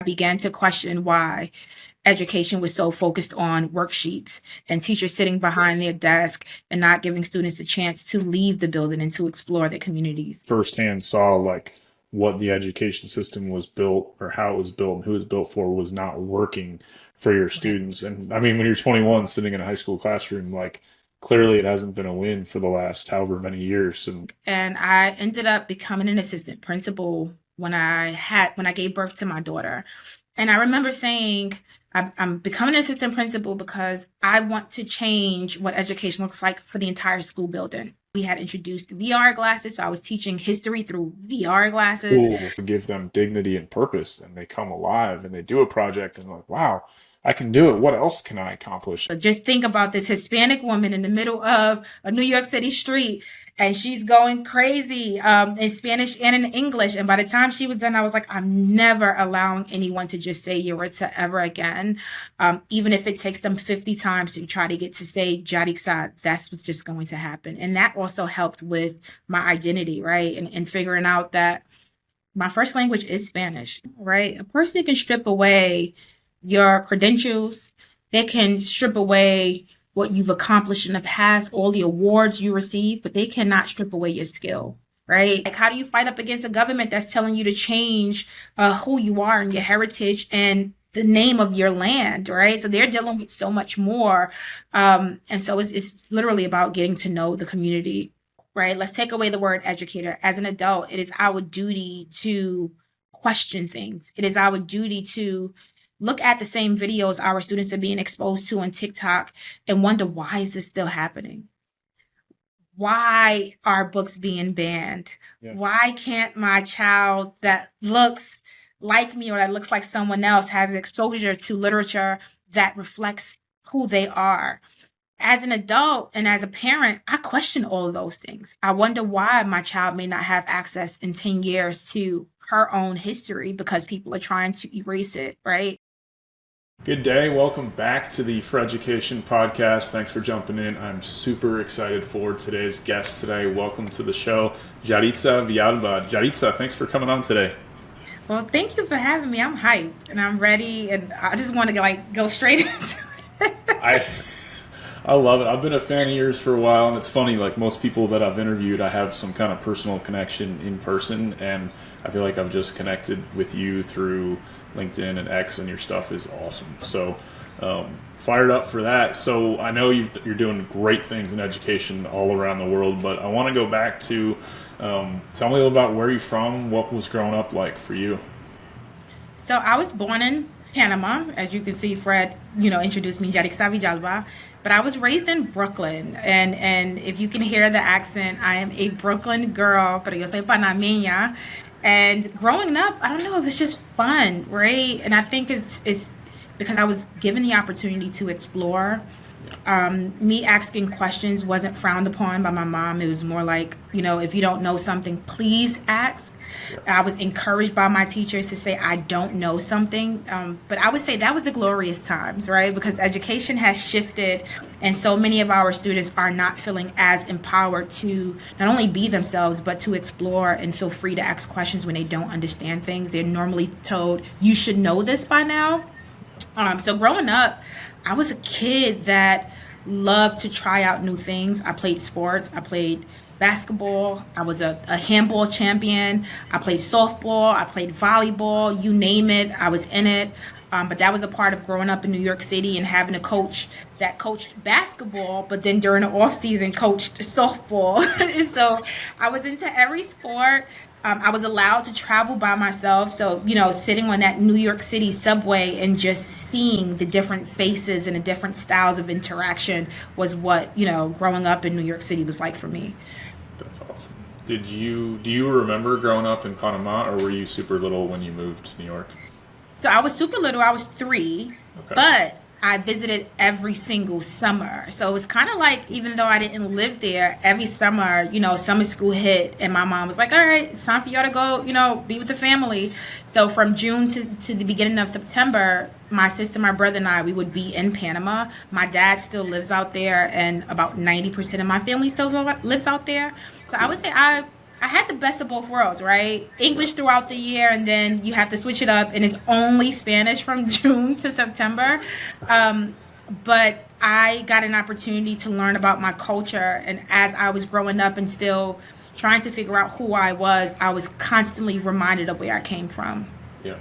I began to question why education was so focused on worksheets and teachers sitting behind their desk and not giving students a chance to leave the building and to explore the communities. Firsthand saw like what the education system was built or how it was built and who it was built for was not working for your Right. students. And I mean, when you're 21 sitting in a high school classroom, like clearly it hasn't been a win for the last however many years. And And I ended up becoming an assistant principal when I gave birth to my daughter. And I remember saying, I'm becoming an assistant principal because I want to change what education looks like for the entire school building. We had introduced VR glasses, so I was teaching history through VR glasses. cool to give them dignity and purpose and they come alive and they do a project and like, wow, I can do it. What else can I accomplish? Just think about this Hispanic woman in the middle of a New York City street, and she's going crazy in Spanish and in English. And by the time she was done, I was like, I'm never allowing anyone to just say Yaritza ever again, even if it takes them 50 times to try to get to say Yaritza. That's what's just going to happen. And that also helped with my identity, right? And figuring out that my first language is Spanish, right? A person can strip away your credentials, they can strip away what you've accomplished in the past, all the awards you receive, but they cannot strip away your skill, right? Like, how do you fight up against a government that's telling you to change who you are and your heritage and the name of your land, right? So they're dealing with so much more. And so it's literally about getting to know the community, right? Let's take away the word educator. As an adult, it is our duty to question things. It is our duty to look at the same videos our students are being exposed to on TikTok and wonder, why is this still happening? Why are books being banned? Yeah. Why can't my child that looks like me or that looks like someone else have exposure to literature that reflects who they are? As an adult and as a parent, I question all of those things. I wonder why my child may not have access in 10 years to her own history because people are trying to erase it, right? Good day. Welcome back to the Freducation podcast. Thanks for jumping in. I'm super excited for today's guest today. Welcome to the show, Yaritza Villalba. Yaritza, thanks for coming on today. Well, thank you for having me. I'm hyped and I'm ready, and I just want to go straight into it. I I love it. I've been a fan of yours for a while, and it's funny. Like most people that I've interviewed, I have some kind of personal connection in person, and I feel like I've just connected with you through LinkedIn and X, and your stuff is awesome. So fired up for that. So I know you're doing great things in education all around the world, but I want to go back to tell me a little about where you're from, what was growing up like for you. So I was born in Panama, as you can see. Fred, introduced me, Yaritza Villalba, but I was raised in Brooklyn, and if you can hear the accent, I am a Brooklyn girl, pero yo soy panameña. And growing up, I don't know, it was just fun, right? And I think it's because I was given the opportunity to explore. Yeah. Me asking questions wasn't frowned upon by my mom. It was more like, if you don't know something, please ask. Yeah. I was encouraged by my teachers to say I don't know something. But I would say that was the glorious times, right? Because education has shifted, and so many of our students are not feeling as empowered to not only be themselves, but to explore and feel free to ask questions when they don't understand things. They're normally told, you should know this by now. So growing up, I was a kid that loved to try out new things. I played sports. I played basketball. I was a handball champion. I played softball. I played volleyball. You name it, I was in it. But that was a part of growing up in New York City and having a coach that coached basketball, but then during the off season coached softball. So I was into every sport. I was allowed to travel by myself. So, sitting on that New York City subway and just seeing the different faces and the different styles of interaction was what, growing up in New York City was like for me. That's awesome. Do you remember growing up in Panama, or were you super little when you moved to New York? So I was super little. I was 3, Okay. but I visited every single summer. So it was kind of like, even though I didn't live there, every summer, summer school hit, and my mom was like, all right, it's time for y'all to go, be with the family. So from June to the beginning of September, my sister, my brother, and I, we would be in Panama. My dad still lives out there, and about 90% of my family still lives out there. So I would say I I had the best of both worlds, right? English throughout the year, and then you have to switch it up, and it's only Spanish from June to September. Um, but I got an opportunity to learn about my culture, and as I was growing up and still trying to figure out who I was constantly reminded of where I came from. Yeah.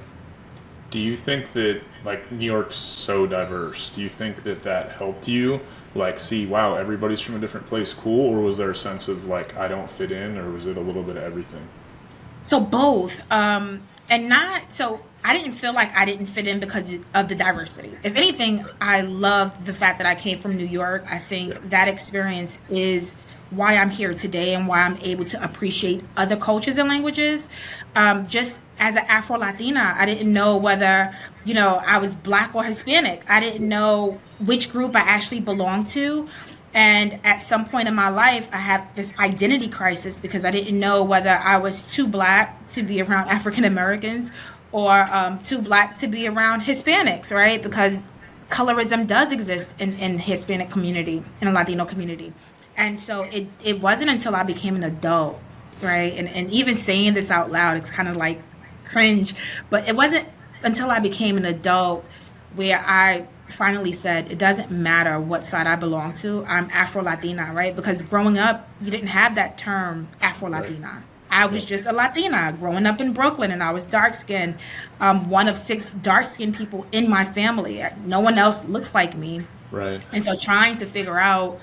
Do you think that like New York's so diverse? Do you think that that helped you like see, wow, everybody's from a different place, cool, or was there a sense of like I don't fit in, or was it a little bit of everything? So both, and not so. I didn't feel like I didn't fit in because of the diversity. If anything, Right. I loved the fact that I came from New York. I Yeah. think that experience is why I'm here today and why I'm able to appreciate other cultures and languages. Just as an Afro Latina, I didn't know whether, I was black or Hispanic. I didn't know which group I actually belonged to. And at some point in my life, I had this identity crisis because I didn't know whether I was too black to be around African Americans or too black to be around Hispanics, right? Because colorism does exist in Hispanic community, in a Latino community. And so it wasn't until I became an adult, right? And even saying this out loud, it's kind of like cringe, but it wasn't until I became an adult where I finally said it doesn't matter what side I belong to. I'm Afro Latina, right? Because growing up, you didn't have that term Afro Right. Latina. I Yeah. was just a Latina growing up in Brooklyn, and I was dark skinned, one of six dark skinned people in my family. No one else looks like me. Right. And so trying to figure out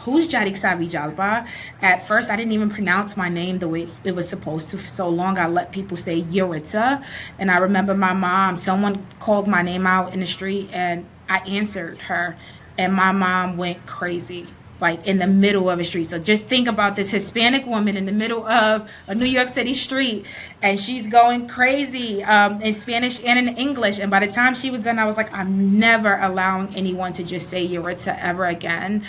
who's Yaritza Villalba. At first, I didn't even pronounce my name the way it was supposed to. For so long, I let people say Yaritza. And I remember my mom, someone called my name out in the street, and I answered her. And my mom went crazy, like in the middle of a street. So just think about this Hispanic woman in the middle of a New York City street, and she's going crazy in Spanish and in English. And by the time she was done, I was like, I'm never allowing anyone to just say Yuritsa ever again.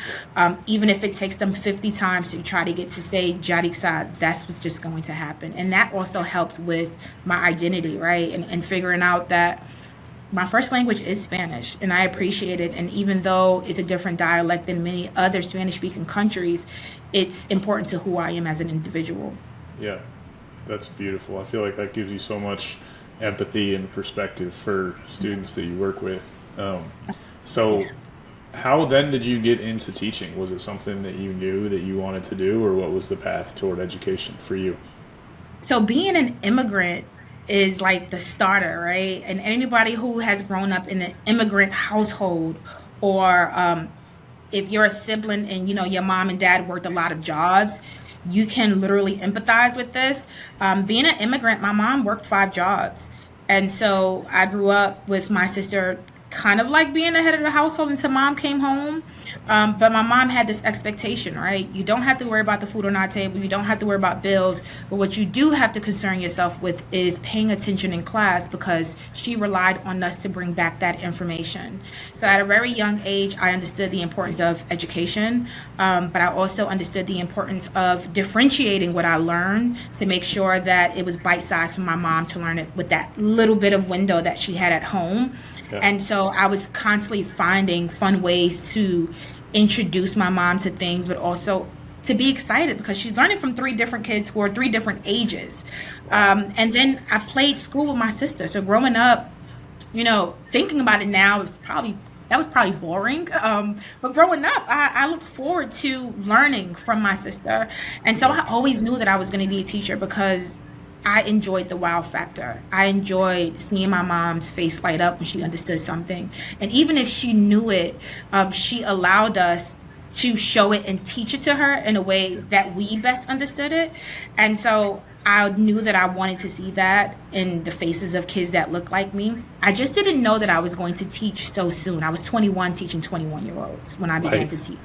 Even if it takes them 50 times to try to get to say Jarixa, that's what's just going to happen. And that also helped with my identity, right? And figuring out that my first language is Spanish, and I appreciate it. And even though it's a different dialect than many other Spanish speaking countries, it's important to who I am as an individual. Yeah. That's beautiful. I feel like that gives you so much empathy and perspective for students that you work with. Um, so, how then did you get into teaching? Was it something that you knew that you wanted to do, or what was the path toward education for you? So being an immigrant is like the starter, right? And anybody who has grown up in an immigrant household, or if you're a sibling and your mom and dad worked a lot of jobs, you can literally empathize with this. Being an immigrant, my mom worked 5 jobs, and so I grew up with my sister kind of like being the head of the household until mom came home. But my mom had this expectation, right? You don't have to worry about the food on our table. You don't have to worry about bills. But what you do have to concern yourself with is paying attention in class, because she relied on us to bring back that information. So at a very young age, I understood the importance of education, but I also understood the importance of differentiating what I learned to make sure that it was bite-sized for my mom to learn it with that little bit of window that she had at home. Yeah. And so I was constantly finding fun ways to introduce my mom to things, but also to be excited because she's learning from 3 different kids who are 3 different ages. And then I played school with my sister. So growing up, thinking about it now, that was probably boring. But growing up, I looked forward to learning from my sister. And so I always knew that I was going to be a teacher because I enjoyed the wow factor. I enjoyed seeing my mom's face light up when she understood something. And even if she knew it, she allowed us to show it and teach it to her in a way that we best understood it. And so I knew that I wanted to see that in the faces of kids that look like me. I just didn't know that I was going to teach so soon. I was 21 teaching 21-year-olds when I began Right. to teach.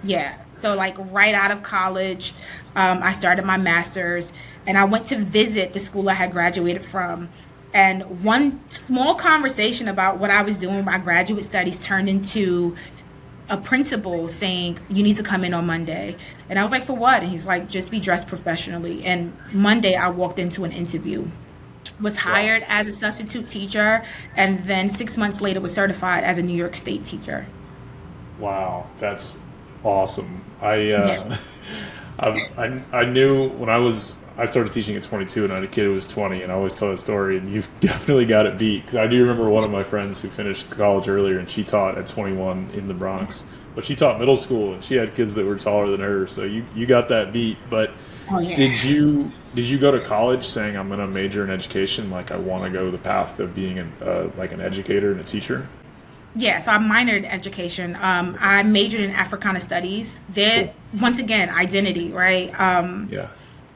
Yeah. So like right out of college, I started my master's, and I went to visit the school I had graduated from. And one small conversation about what I was doing with my graduate studies turned into a principal saying, you need to come in on Monday. And I was like, for what? And he's like, just be dressed professionally. And Monday I walked into an interview, was Wow. hired as a substitute teacher, and then 6 months later was certified as a New York State teacher. Wow, that's awesome. I Yeah. I knew when I started teaching at 22 and I had a kid who was 20, and I always tell that story, and you've definitely got it beat. Because I do remember one of my friends who finished college earlier, and she taught at 21 in the Bronx. But she taught middle school, and she had kids that were taller than her, so you got that beat. But Oh yeah. did you go to college saying I'm going to major in education, like I want to go the path of being like an educator and a teacher? Yeah, so I minored in education. I majored in Africana studies. There, Cool. once again, identity, right? Yeah.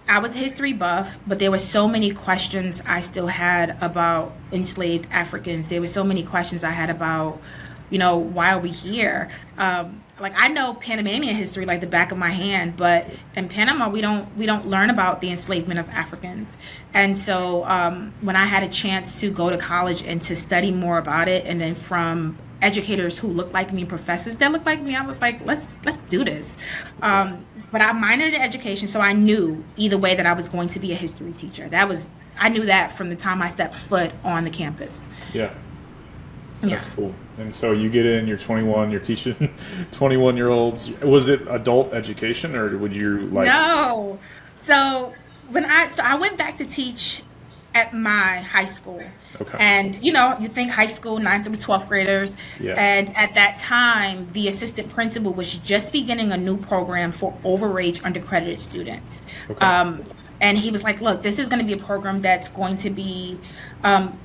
I was a history buff, but there were so many questions I still had about enslaved Africans. There were so many questions I had about, why are we here? Like I know Panamanian history like the back of my hand, but in Panama we don't learn about the enslavement of Africans. And so when I had a chance to go to college and to study more about it, and then from educators who looked like me, professors that looked like me, I was like, let's do this. But I minored in education, so I knew either way that I was going to be a history teacher. I knew that from the time I stepped foot on the campus. Yeah. Yeah. That's cool. And so you get in, you're 21, you're teaching 21-year-olds. Was it adult education, or would you like? No. So I went back to teach at my high school. Okay. And you think high school, 9th through 12th graders. Yeah. And at that time, the assistant principal was just beginning a new program for overage undercredited students. Okay. And he was like, look, this is going to be a program that's going to be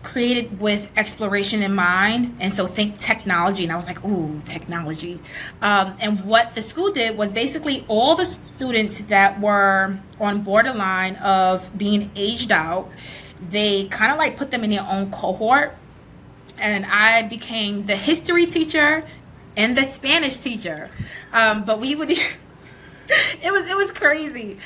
created with exploration in mind. And so think technology. And I was like, ooh, technology. And what the school did was basically all the students that were on borderline of being aged out, they kind of like put them in their own cohort. And I became the history teacher and the Spanish teacher. But we would, it was crazy.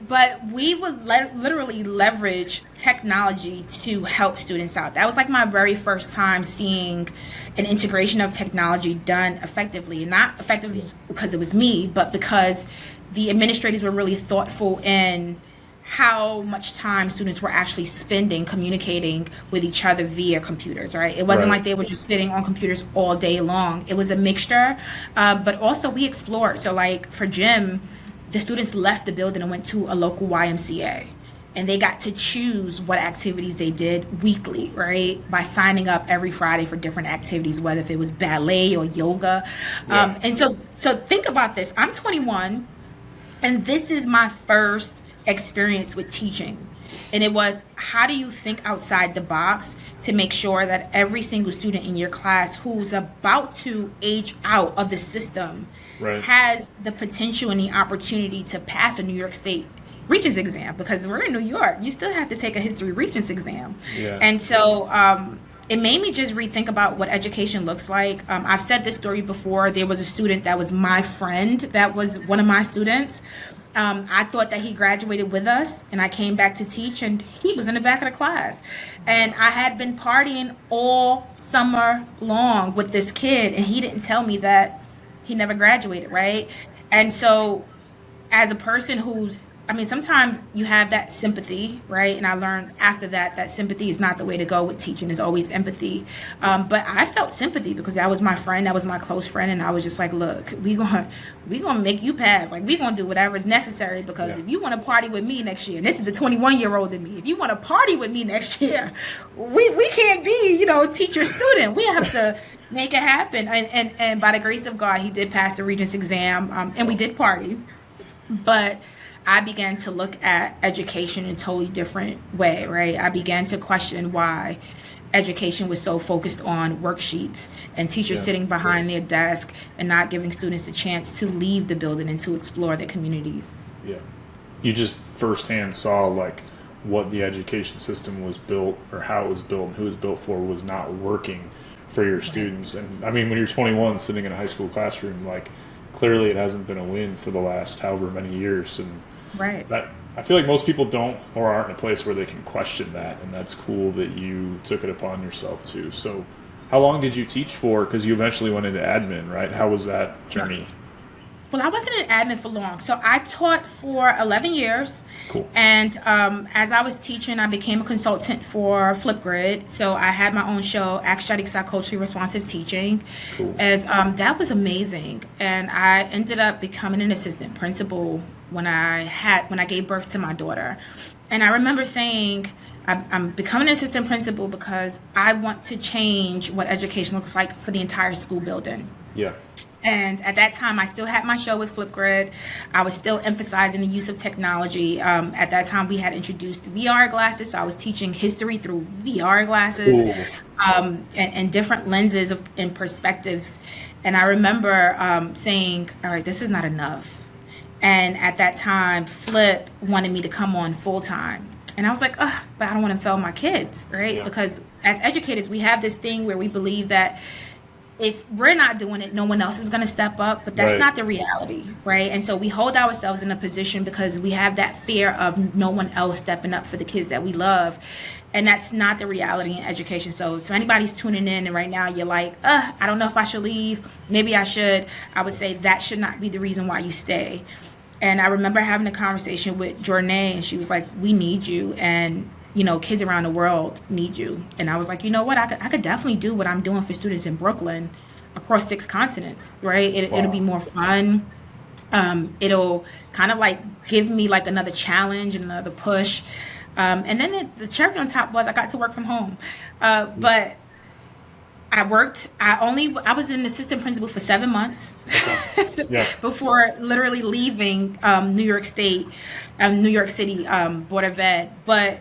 But we would literally leverage technology to help students out. That was like my very first time seeing an integration of technology done effectively. And not effectively because it was me, but because the administrators were really thoughtful in how much time students were actually spending communicating with each other via computers, right? It wasn't Right. like they were just sitting on computers all day long. It was a mixture. But also we explored. So like for gym, the students left the building and went to a local YMCA, and they got to choose what activities they did weekly, right? By signing up every Friday for different activities, whether if it was ballet or yoga. Yeah. And so think about this. I'm 21, and this is my first experience with teaching. And it was, how do you think outside the box to make sure that every single student in your class who's about to age out of the system Right. has the potential and the opportunity to pass a New York State Regents exam? Because we're in New York, you still have to take a history Regents exam. Yeah. And so it made me just rethink about what education looks like. I've said this story before. There was a student that was my friend, that was one of my students. I thought that he graduated with us, and I came back to teach, and he was in the back of the class. And I had been partying all summer long with this kid, and he didn't tell me that he never graduated, right? And so as a person sometimes you have that sympathy, right? And I learned after that sympathy is not the way to go with teaching. Is always empathy. But I felt sympathy because that was my friend, that was my close friend, and I was just like, look, we gonna make you pass. Like, we gonna do whatever is necessary, because Yeah. if you want to party with me next year, and this is the 21-year-old in me, if you want to party with me next year, we can't be, teacher student. We have to make it happen. And by the grace of God, he did pass the Regents exam, and we did party. But I began to look at education in a totally different way, right? I began to question why education was so focused on worksheets and teachers Yeah. sitting behind their desk and not giving students a chance to leave the building and to explore their communities. Yeah. You just firsthand saw like what the education system was built, or how it was built and who it was built for, was not working for your students. And I mean, when you're 21 sitting in a high school classroom, like clearly it hasn't been a win for the last however many years. And Right. that, I feel like most people don't, or aren't in a place where they can question that, and that's cool that you took it upon yourself too. So how long did you teach for? Because you eventually went into admin, right? How was that journey? Well, I wasn't an admin for long. So I taught for 11 years. Cool. And as I was teaching, I became a consultant for Flipgrid. So I had my own show, Aesthetic Psychoculturally Responsive Teaching. Cool. And that was amazing. And I ended up becoming an assistant principal when I gave birth to my daughter. And I remember saying, I'm becoming an assistant principal because I want to change what education looks like for the entire school building. Yeah. And at that time, I still had my show with Flipgrid. I was still emphasizing the use of technology. At that time, we had introduced VR glasses, so I was teaching history through VR glasses, and different lenses and perspectives. And I remember saying, all right, this is not enough. And at that time, Flip wanted me to come on full time. And I was like, oh, but I don't want to fail my kids, right? Yeah. Because as educators, we have this thing where we believe that if we're not doing it, no one else is going to step up, but that's Right. not the reality, right? And so we hold ourselves in a position because we have that fear of no one else stepping up for the kids that we love. And that's not the reality in education. So if anybody's tuning in and right now you're like, I don't know if I should leave, maybe I should, I would say that should not be the reason why you stay. And I remember having a conversation with Jornay, and she was like, we need you. And kids around the world need you. And I was like, you know what? I could definitely do what I'm doing for students in Brooklyn across 6 continents, right? It'll be more fun. It'll kind of like give me like another challenge and another push. And then the cherry on top was I got to work from home. But I was an assistant principal for 7 months. Yeah. Before literally leaving New York City Board of Ed. But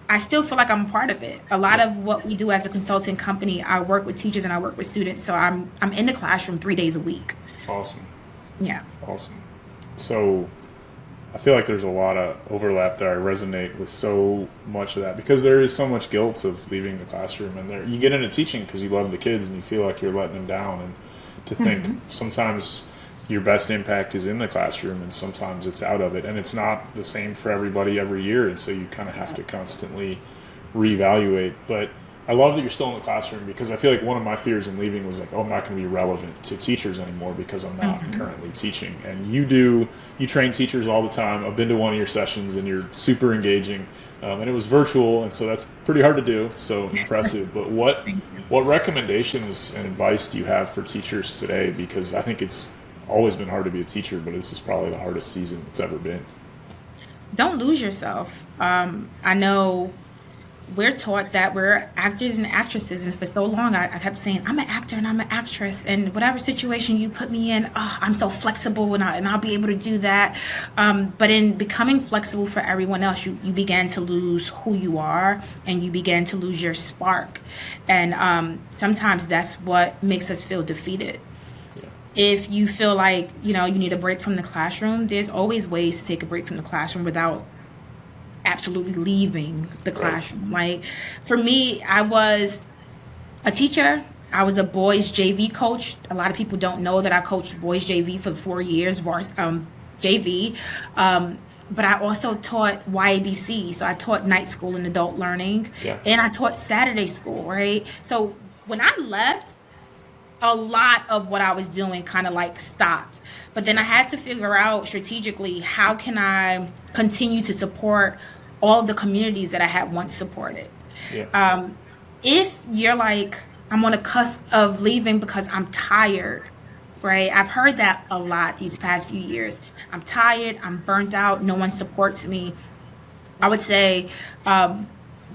I still feel like I'm a part of it. A lot of what we do as a consulting company, I work with teachers and I work with students. So I'm in the classroom 3 days a week. Awesome. Yeah. Awesome. So I feel like there's a lot of overlap there. I resonate with so much of that because there is so much guilt of leaving the classroom, and you get into teaching because you love the kids and you feel like you're letting them down. And to think sometimes your best impact is in the classroom and sometimes it's out of it, and it's not the same for everybody every year, and so you kind of have to constantly reevaluate. But I love that you're still in the classroom because I feel like one of my fears in leaving was like, oh, I'm not going to be relevant to teachers anymore because I'm not currently teaching. And you train teachers all the time. I've been to one of your sessions and you're super engaging, and it was virtual, and so that's pretty hard to do, so impressive. But what recommendations and advice do you have for teachers today? Because I think it's always been hard to be a teacher, but this is probably the hardest season it's ever been. Don't lose yourself. I know we're taught that we're actors and actresses, and for so long I kept saying I'm an actor and I'm an actress, and whatever situation you put me in, I'm so flexible and I'll be able to do that. But in becoming flexible for everyone else, you began to lose who you are and you began to lose your spark. And sometimes that's what makes us feel defeated. If you feel like, you need a break from the classroom, there's always ways to take a break from the classroom without absolutely leaving the classroom. Like for me, I was a teacher. I was a boys JV coach. A lot of people don't know that I coached boys JV for 4 years, JV. But I also taught YABC. So I taught night school and adult learning. Yeah. And I taught Saturday school, right? So when I left, a lot of what I was doing kind of like stopped. But then I had to figure out strategically, how can I continue to support all of the communities that I had once supported? Yeah. If you're like, I'm on the cusp of leaving because I'm tired, right? I've heard that a lot these past few years. I'm tired, I'm burnt out, no one supports me. I would say,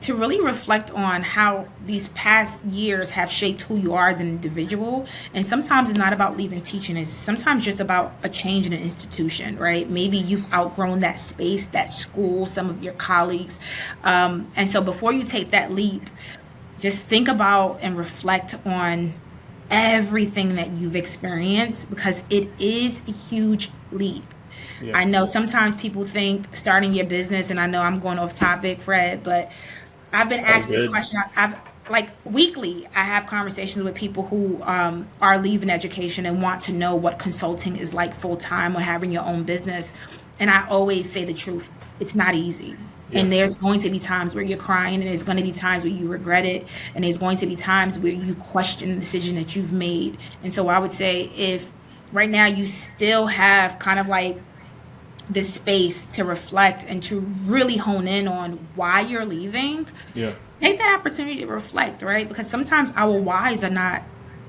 to really reflect on how these past years have shaped who you are as an individual. And sometimes it's not about leaving teaching. It's sometimes just about a change in an institution, right? Maybe you've outgrown that space, that school, some of your colleagues. And so before you take that leap, just think about and reflect on everything that you've experienced, because it is a huge leap. Yeah. I know sometimes people think starting your business, and I know I'm going off topic, Fred, but I've been asked this question. I've like weekly, I have conversations with people who are leaving education and want to know what consulting is like full time or having your own business. And I always say the truth. It's not easy. Yeah. And there's going to be times where you're crying, and there's going to be times where you regret it. And there's going to be times where you question the decision that you've made. And so I would say, if right now you still have kind of like this space to reflect and to really hone in on why you're leaving. Yeah. Take that opportunity to reflect, right? Because sometimes our whys are not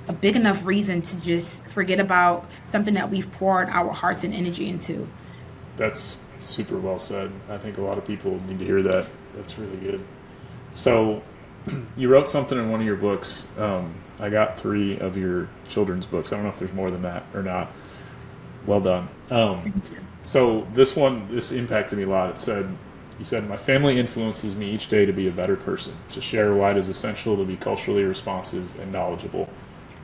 a big enough reason to just forget about something that we've poured our hearts and energy into. That's super well said. I think a lot of people need to hear that. That's really good. So, you wrote something in one of your books. I got 3 of your children's books. I don't know if there's more than that or not. Well done. So this impacted me a lot. You said, my family influences me each day to be a better person, to share why it is essential to be culturally responsive and knowledgeable.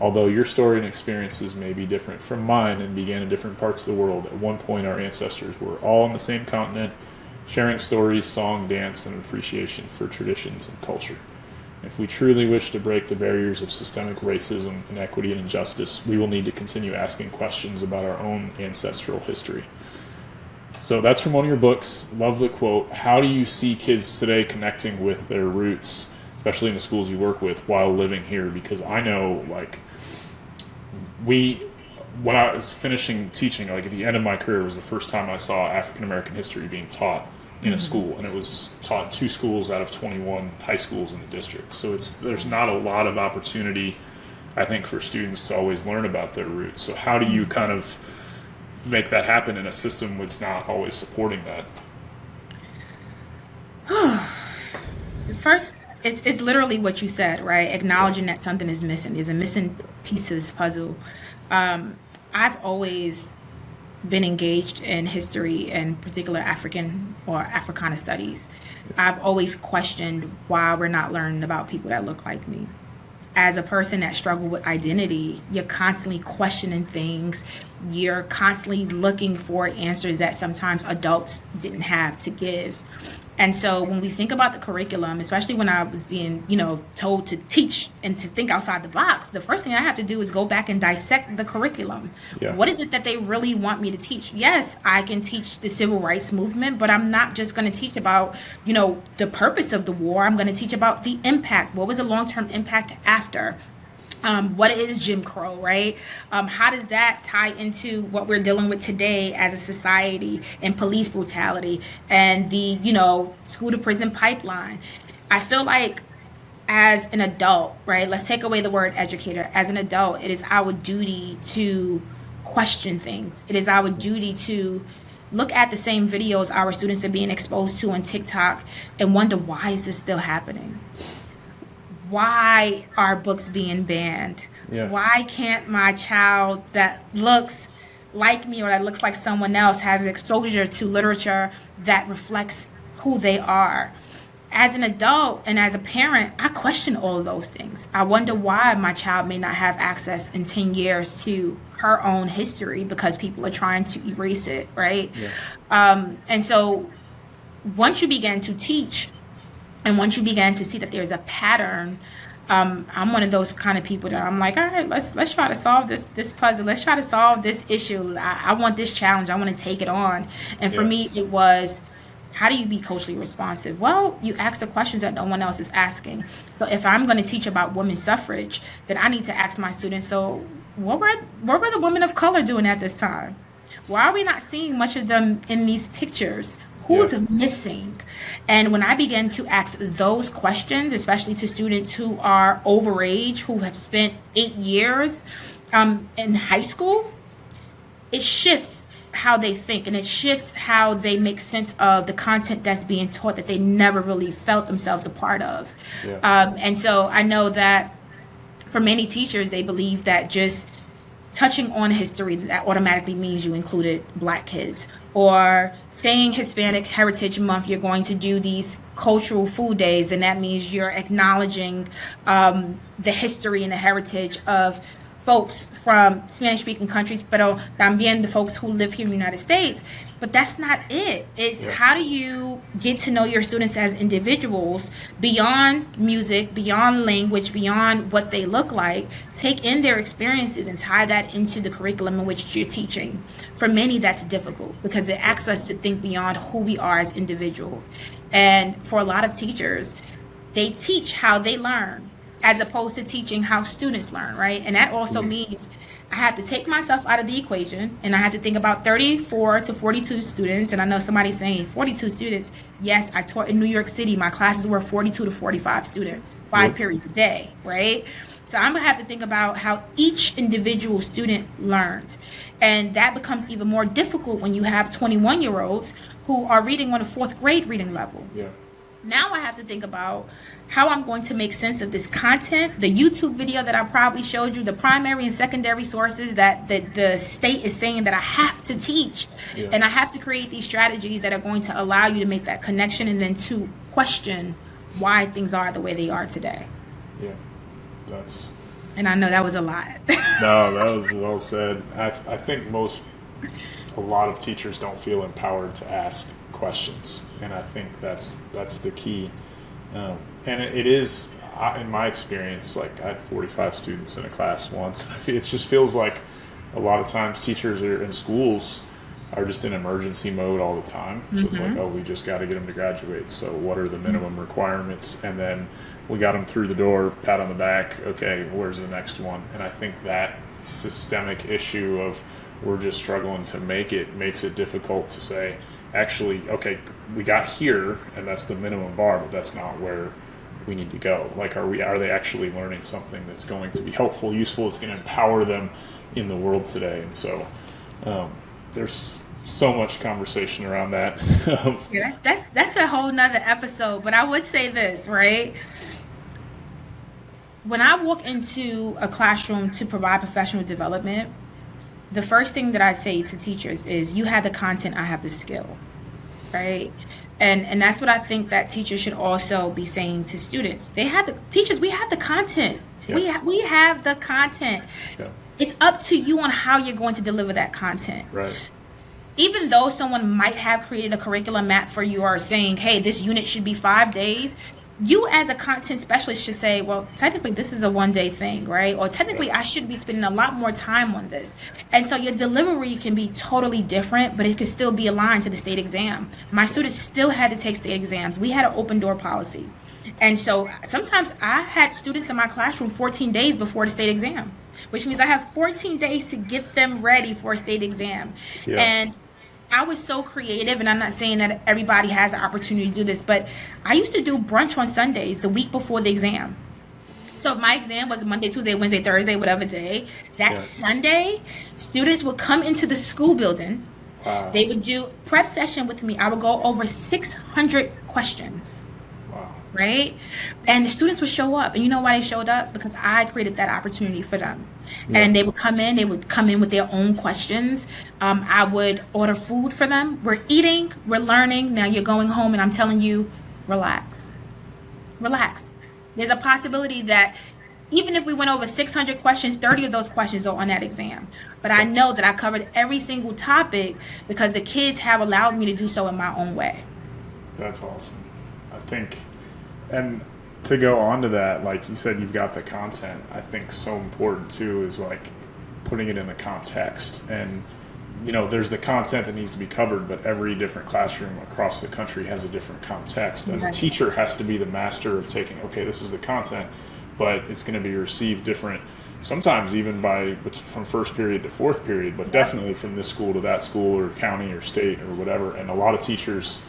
Although your story and experiences may be different from mine and began in different parts of the world, at one point our ancestors were all on the same continent, sharing stories, song, dance, and appreciation for traditions and culture. If we truly wish to break the barriers of systemic racism, inequity, and injustice, we will need to continue asking questions about our own ancestral history. So that's from one of your books. Love the quote. How do you see kids today connecting with their roots, especially in the schools you work with, while living here? Because I know, like, when I was finishing teaching, like at the end of my career, was the first time I saw African American history being taught in a school, and it was taught in 2 schools out of 21 high schools in the district. So there's not a lot of opportunity, I think, for students to always learn about their roots. So how do you kind of make that happen in a system that's not always supporting that? First, it's literally what you said, right? Acknowledging that something is missing. There's a missing piece to this puzzle. I've always been engaged in history, and particular African or Africana studies. I've always questioned why we're not learning about people that look like me. As a person that struggled with identity, you're constantly questioning things. You're constantly looking for answers that sometimes adults didn't have to give. And so when we think about the curriculum, especially when I was being, told to teach and to think outside the box, the first thing I have to do is go back and dissect the curriculum. Yeah. What is it that they really want me to teach? Yes, I can teach the civil rights movement, but I'm not just going to teach about, the purpose of the war. I'm going to teach about the impact. What was the long-term impact after? What is Jim Crow, right? How does that tie into what we're dealing with today as a society, and police brutality and the, school to prison pipeline? I feel like as an adult, right? Let's take away the word educator. As an adult, it is our duty to question things. It is our duty to look at the same videos our students are being exposed to on TikTok and wonder, why is this still happening? Why are books being banned? Yeah. Why can't my child that looks like me or that looks like someone else have exposure to literature that reflects who they are? As an adult and as a parent, I question all of those things. I wonder why my child may not have access in 10 years to her own history because people are trying to erase it, right? Yeah. And so once you begin to teach, and once you begin to see that there's a pattern, I'm one of those kind of people that I'm like, all right, let's try to solve this puzzle. Let's try to solve this issue. I want this challenge. I want to take it on. And for me, it was, how do you be culturally responsive? Well, you ask the questions that no one else is asking. So if I'm going to teach about women's suffrage, then I need to ask my students, so what were the women of color doing at this time? Why are we not seeing much of them in these pictures? Who's missing? And when I begin to ask those questions, especially to students who are overage, who have spent 8 years in high school, it shifts how they think, and it shifts how they make sense of the content that's being taught that they never really felt themselves a part of. And so I know that for many teachers, they believe that just touching on history, that automatically means you included Black kids. Or saying Hispanic Heritage Month, you're going to do these cultural food days, and that means you're acknowledging the history and the heritage of folks from Spanish-speaking countries, pero también the folks who live here in the United States. But that's not it. It's how do you get to know your students as individuals beyond music, beyond language, beyond what they look like, take in their experiences and tie that into the curriculum in which you're teaching. For many, that's difficult because it asks us to think beyond who we are as individuals. And for a lot of teachers, they teach how they learn. as opposed to teaching how students learn, right? And that also means I have to take myself out of the equation, and I have to think about 34 to 42 students. And I know somebody's saying 42 students. Yes, I taught in New York City. My classes were 42 to 45 students, 5 periods a day, right? So I'm gonna have to think about how each individual student learns. And that becomes even more difficult when you have 21-year-olds who are reading on a 4th grade reading level. Yeah. Now I have to think about how I'm going to make sense of this content, the YouTube video that I probably showed you, the primary and secondary sources that the state is saying that I have to teach. Yeah. And I have to create these strategies that are going to allow you to make that connection and then to question why things are the way they are today. Yeah. And I know that was a lot. No, that was well said. I think a lot of teachers don't feel empowered to ask questions, and I think that's the key. And it is, in my experience, like I had 45 students in a class once. It just feels like a lot of times teachers in schools are just in emergency mode all the time. So it's like, oh, we just got to get them to graduate. So what are the minimum requirements? And then we got them through the door, pat on the back. Okay, where's the next one? And I think that systemic issue of we're just struggling to makes it difficult to say, actually, okay, we got here, and that's the minimum bar, but that's not where we need to go. Like, are they actually learning something that's going to be helpful, useful, it's going to empower them in the world today? And so there's so much conversation around that. Yeah, that's a whole nother episode. But I would say this, right? When I walk into a classroom to provide professional development, the first thing that I say to teachers is, you have the content, I have the skill, right? And that's what I think that teachers should also be saying to students. We have the content. Yeah. We have the content. Yeah. It's up to you on how you're going to deliver that content. Right. Even though someone might have created a curriculum map for you or saying, hey, this unit should be 5 days, you as a content specialist should say, well, technically this is a 1-day thing, right? Or technically I should be spending a lot more time on this. And so your delivery can be totally different, but it can still be aligned to the state exam. My students still had to take state exams. We had an open door policy. And so sometimes I had students in my classroom 14 days before the state exam, which means I have 14 days to get them ready for a state exam. Yeah. And I was so creative, and I'm not saying that everybody has the opportunity to do this, but I used to do brunch on Sundays the week before the exam. So if my exam was Monday, Tuesday, Wednesday, Thursday, whatever day, that Sunday, students would come into the school building. Wow. They would do prep session with me. I would go over 600 questions. Right? And the students would show up. And you know why they showed up? Because I created that opportunity for them. Yeah. And they would come in with their own questions. I would order food for them. We're eating, we're learning. Now you're going home, and I'm telling you, relax. There's a possibility that even if we went over 600 questions, 30 of those questions are on that exam. But I know that I covered every single topic because the kids have allowed me to do so in my own way. That's awesome. I think... And to go on to that, like you said, you've got the content. I think so important too is like putting it in the context. And there's the content that needs to be covered, but every different classroom across the country has a different context. And the teacher has to be the master of taking, okay, this is the content, but it's going to be received different. Sometimes even from first period to fourth period, but definitely from this school to that school or county or state or whatever. And a lot of teachers,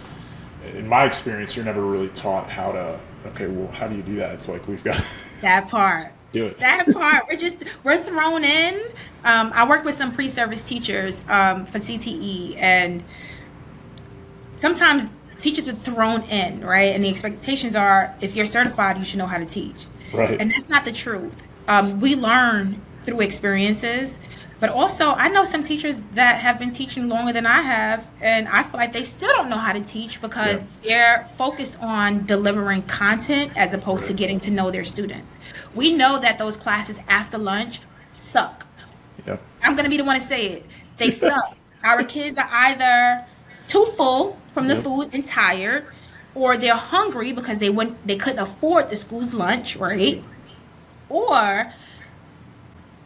in my experience, you're never really taught how to, okay, well, how do you do that? It's like, we've got that part. Do it. That part. We're thrown in. I work with some pre-service teachers for CTE, and sometimes teachers are thrown in, right? And the expectations are, if you're certified, you should know how to teach. Right. And that's not the truth. We learn through experiences. But also, I know some teachers that have been teaching longer than I have, and I feel like they still don't know how to teach because they're focused on delivering content as opposed to getting to know their students. We know that those classes after lunch suck. Yep. I'm going to be the one to say it. They suck. Our kids are either too full from the food and tired, or they're hungry because they couldn't afford the school's lunch, right? Or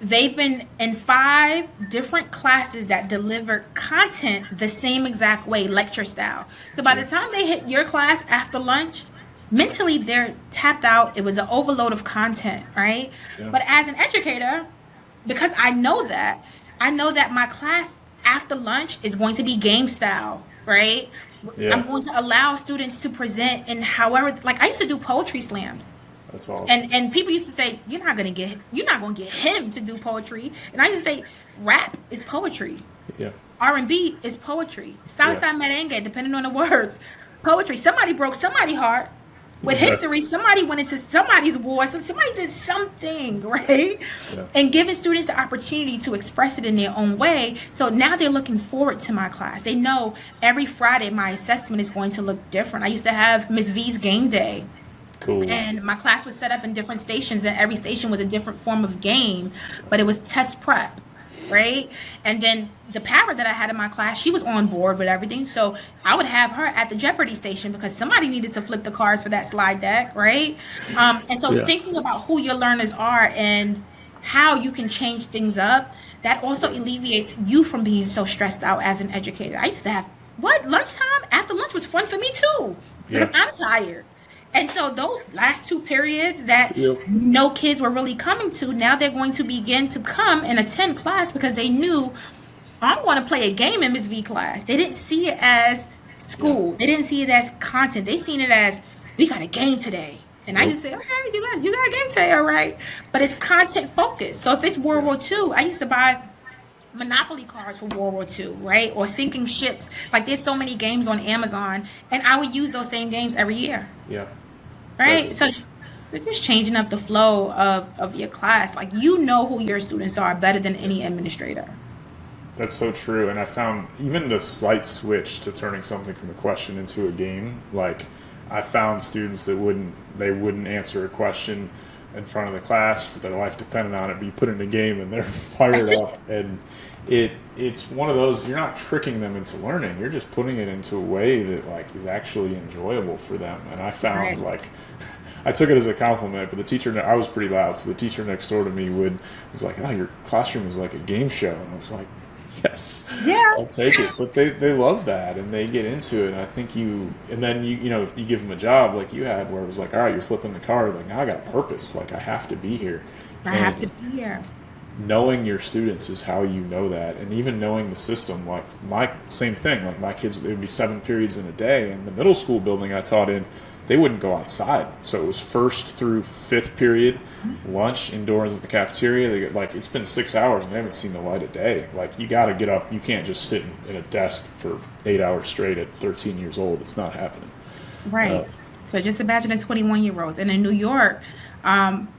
they've been in 5 different classes that deliver content the same exact way, lecture style. So by the time they hit your class after lunch, mentally they're tapped out. It was an overload of content, right? Yeah. But as an educator, because I know that my class after lunch is going to be game style, right? I'm Yeah. going to allow students to present in however, like I used to do poetry slams. That's awesome. And people used to say, you're not gonna get him to do poetry. And I used to say, rap is poetry. Yeah. R&B is poetry. Yeah. Salsa merengue, depending on the words. Poetry. Somebody broke somebody's heart. With Yeah. history, somebody went into somebody's war. So somebody did something, right? Yeah. And giving students the opportunity to express it in their own way. So now they're looking forward to my class. They know every Friday my assessment is going to look different. I used to have Miss V's game day. Cool. And my class was set up in different stations, and every station was a different form of game, but it was test prep, right? And then the parrot that I had in my class, she was on board with everything. So I would have her at the Jeopardy station because somebody needed to flip the cards for that slide deck, right? And so Yeah. thinking about who your learners are and how you can change things up, that also alleviates you from being so stressed out as an educator. I used to have, lunchtime? After lunch was fun for me too, because Yeah. I'm tired. And so those last two periods that Yep. no kids were really coming to, now they're going to begin to come and attend class because they knew I'm going to play a game in Miss V class. They didn't see it as school. Yeah. They didn't see it as content. They seen it as, we got a game today. And I Nope. used to say, okay, you got a game today, all right. But it's content focused. So if it's World War II, I used to buy Monopoly cards for World War II, right? Or sinking ships. Like there's so many games on Amazon, and I would use those same games every year, Yeah. right? That's So just changing up the flow of your class. Like you know who your students are better than any administrator. That's so true. And I found even the slight switch to turning something from a question into a game, like I found students that wouldn't answer a question in front of the class for their life depended on it, but you put it in a game and they're fired That's it. up. And it's one of those, you're not tricking them into learning, you're just putting it into a way that like is actually enjoyable for them. And I found Right. like I took it as a compliment, but the teacher, I was pretty loud, so the teacher next door to me was like, "Oh, your classroom is like a game show," and I was like, "Yes, Yeah. I'll take it." But they love that, and they get into it. And I think and then you know, if you give them a job like you had, where it was like, "All right, you're flipping the card," like now I got a purpose, like I have to be here. I have to And be here. knowing your students is how you know that, and even knowing the system. Like my same thing, like my kids, it would be 7 periods in a day, and the middle school building I taught in, they wouldn't go outside, so it was first through 5th period, lunch indoors at the cafeteria. They get like, it's been 6 hours and they haven't seen the light of day. Like you got to get up, you can't just sit in a desk for 8 hours straight at 13 years old. It's not happening. Right. So just imagine the 21-year-olds. And in New York,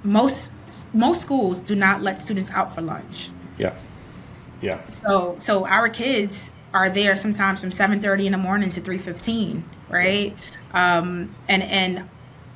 most schools do not let students out for lunch. Yeah, yeah, So our kids are there sometimes from 7:30 in the morning to 3:15, right? And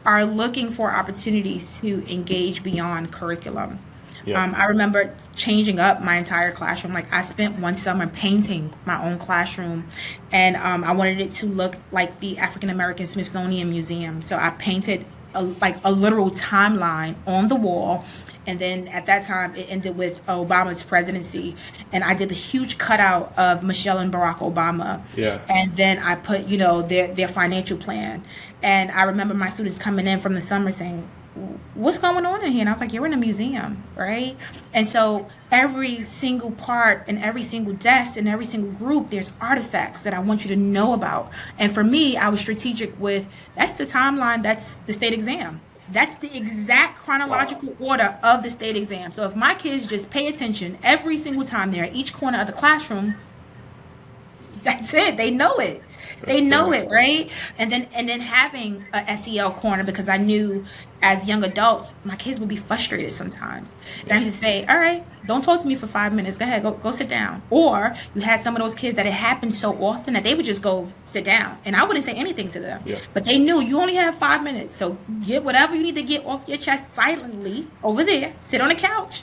are looking for opportunities to engage beyond curriculum. yeah. I remember changing up my entire classroom. Like I spent one summer painting my own classroom, and I wanted it to look like the African American Smithsonian Museum. So I painted a literal timeline on the wall. And then at that time, it ended with Obama's presidency. And I did a huge cutout of Michelle and Barack Obama. Yeah. And then I put, their financial plan. And I remember my students coming in from the summer saying, what's going on in here? And I was like, you're in a museum, right? And so every single part and every single desk and every single group, there's artifacts that I want you to know about. And for me, I was strategic with, that's the timeline, that's the state exam. That's the exact chronological order of the state exam. So if my kids just pay attention every single time they're at each corner of the classroom, that's it. They know it. They know it, right? And then having a SEL corner, because I knew as young adults, my kids would be frustrated sometimes. And I used to say, all right, don't talk to me for 5 minutes. Go ahead, go sit down. Or you had some of those kids that it happened so often that they would just go sit down. And I wouldn't say anything to them. Yeah. But they knew you only have 5 minutes. So get whatever you need to get off your chest silently over there. Sit on the couch.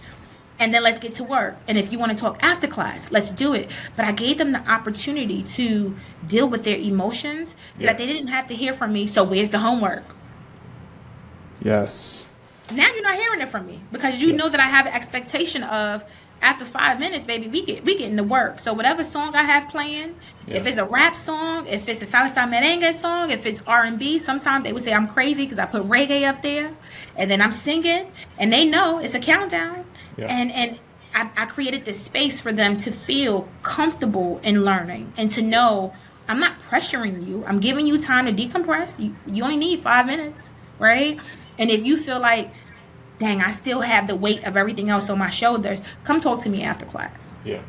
And then let's get to work. And if you want to talk after class, let's do it. But I gave them the opportunity to deal with their emotions so that they didn't have to hear from me. So where's the homework? Yes. Now you're not hearing it from me because you know that I have an expectation of after 5 minutes, baby, we get into work. So whatever song I have playing, if it's a rap song, if it's a salsa merengue song, if it's R&B, sometimes they would say I'm crazy because I put reggae up there, and then I'm singing, and they know it's a countdown, and I created this space for them to feel comfortable in learning and to know I'm not pressuring you. I'm giving you time to decompress. You only need 5 minutes, right? And if you feel like, dang, I still have the weight of everything else on my shoulders, come talk to me after class. Yeah,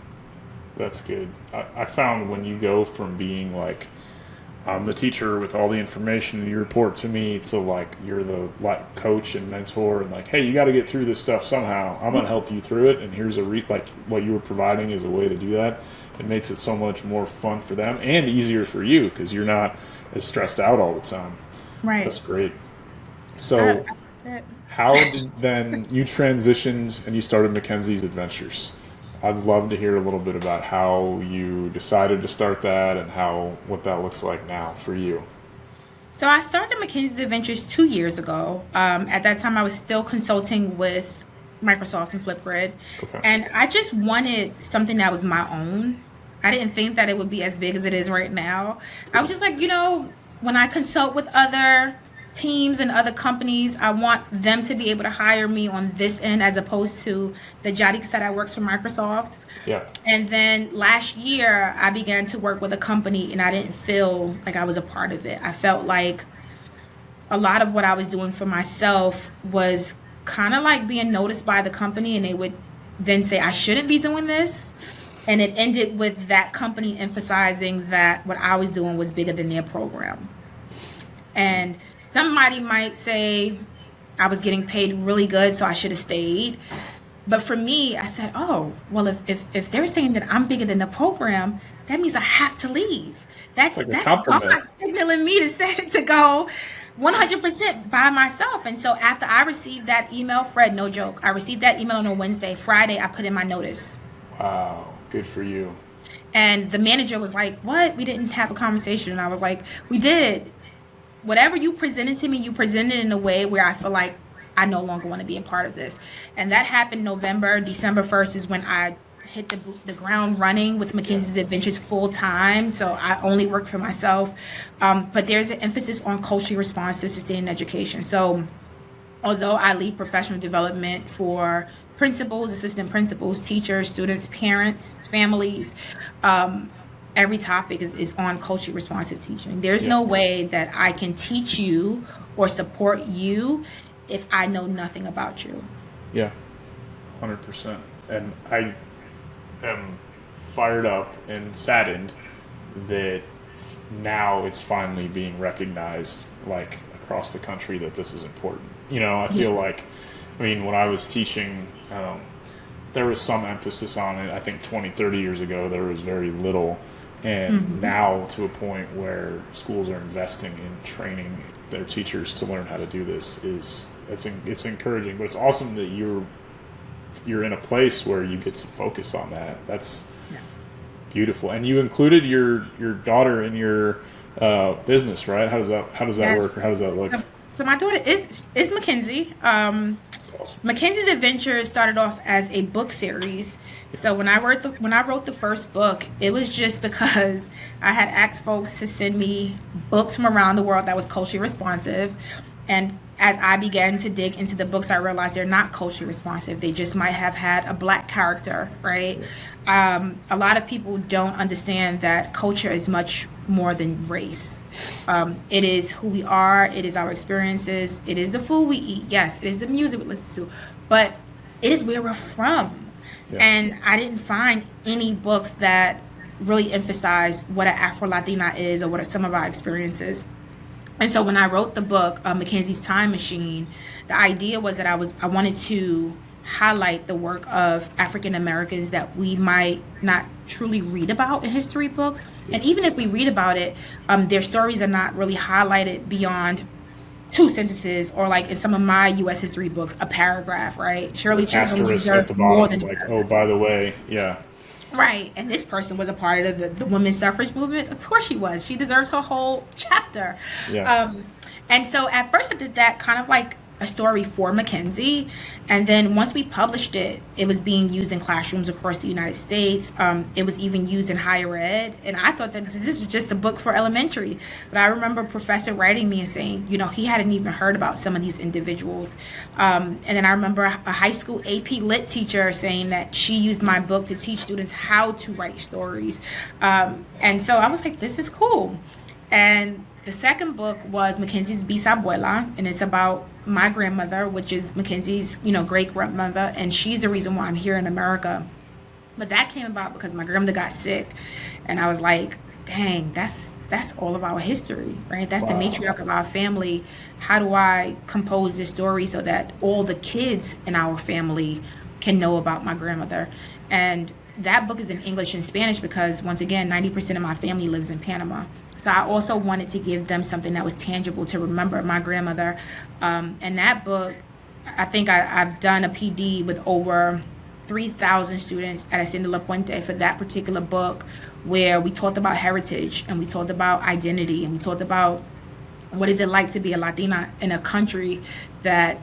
that's good. I found when you go from being like, I'm the teacher with all the information and you report to me, to like you're the like coach and mentor and like, hey, you got to get through this stuff somehow. I'm going to help you through it. And here's like what you were providing is a way to do that. It makes it so much more fun for them and easier for you because you're not as stressed out all the time. Right. That's great. So how did then you transitioned and you started Mackenzie's Adventures? I'd love to hear a little bit about how you decided to start that and what that looks like now for you. So I started Mackenzie's Adventures 2 years ago. At that time, I was still consulting with Microsoft and Flipgrid. Okay. And I just wanted something that was my own. I didn't think that it would be as big as it is right now. I was just like, when I consult with other teams and other companies, I want them to be able to hire me on this end as opposed to the Yaritza that works for Microsoft. Yeah. And then last year, I began to work with a company and I didn't feel like I was a part of it. I felt like a lot of what I was doing for myself was kind of like being noticed by the company, and they would then say I shouldn't be doing this. And it ended with that company emphasizing that what I was doing was bigger than their program. And somebody might say I was getting paid really good, so I should have stayed. But for me, I said, oh, well, if they're saying that I'm bigger than the program, that means I have to leave. That's God signaling me to go 100% by myself. And so after I received that email, Fred, no joke, I received that email on a Wednesday. Friday, I put in my notice. Wow, good for you. And the manager was like, what? We didn't have a conversation. And I was like, we did. Whatever you presented to me, you presented in a way where I feel like I no longer want to be a part of this. And that happened November. December 1st is when I hit the ground running with Mackenzie's Adventures full time. So I only work for myself. But there's an emphasis on culturally responsive, sustaining education. So although I lead professional development for principals, assistant principals, teachers, students, parents, families, every topic is on culturally responsive teaching. There's no way that I can teach you or support you if I know nothing about you. Yeah, 100%. And I am fired up and saddened that now it's finally being recognized like across the country that this is important. I feel like, when I was teaching, there was some emphasis on it. I think 20, 30 years ago, there was very little. And now to a point where schools are investing in training their teachers to learn how to do this it's encouraging. But it's awesome that you're in a place where you get to focus on that. That's beautiful. And you included your daughter in your business, right? How does that work, or how does that look? So my daughter is Mackenzie. Awesome. Mackenzie's Adventures started off as a book series. So when I wrote the first book, it was just because I had asked folks to send me books from around the world that was culturally responsive. And as I began to dig into the books, I realized they're not culturally responsive. They just might have had a Black character, right? A lot of people don't understand that culture is much more than race. It is who we are. It is our experiences. It is the food we eat. Yes, it is the music we listen to. But it is where we're from. Yeah. And I didn't find any books that really emphasize what an Afro-Latina is or what are some of our experiences. And so when I wrote the book, Mackenzie's Time Machine, the idea was that I wanted to highlight the work of African Americans that we might not truly read about in history books. And even if we read about it, their stories are not really highlighted beyond 2 sentences, or like in some of my U.S. history books, a paragraph, right? Shirley Chisholm deserved more than like, oh, by the way, yeah. Right, and this person was a part of the women's suffrage movement. Of course she was. She deserves her whole chapter. Yeah. And so at first I did that kind of like a story for Mackenzie. And then once we published it, it was being used in classrooms across the United States. It was even used in higher ed. And I thought that this was just a book for elementary. But I remember a professor writing me and saying, he hadn't even heard about some of these individuals. And then I remember a high school AP Lit teacher saying that she used my book to teach students how to write stories. And so I was like, this is cool. And the second book was Mackenzie's Bisabuela, and it's about my grandmother, which is Mackenzie's, great grandmother, and she's the reason why I'm here in America. But that came about because my grandmother got sick, and I was like, dang, that's all of our history, right? That's the matriarch of our family. How do I compose this story so that all the kids in our family can know about my grandmother? And that book is in English and Spanish because, once again, 90% of my family lives in Panama. So I also wanted to give them something that was tangible to remember my grandmother. And that book, I think I've done a PD with over 3,000 students at Hacienda La Puente for that particular book, where we talked about heritage and we talked about identity and we talked about what is it like to be a Latina in a country that,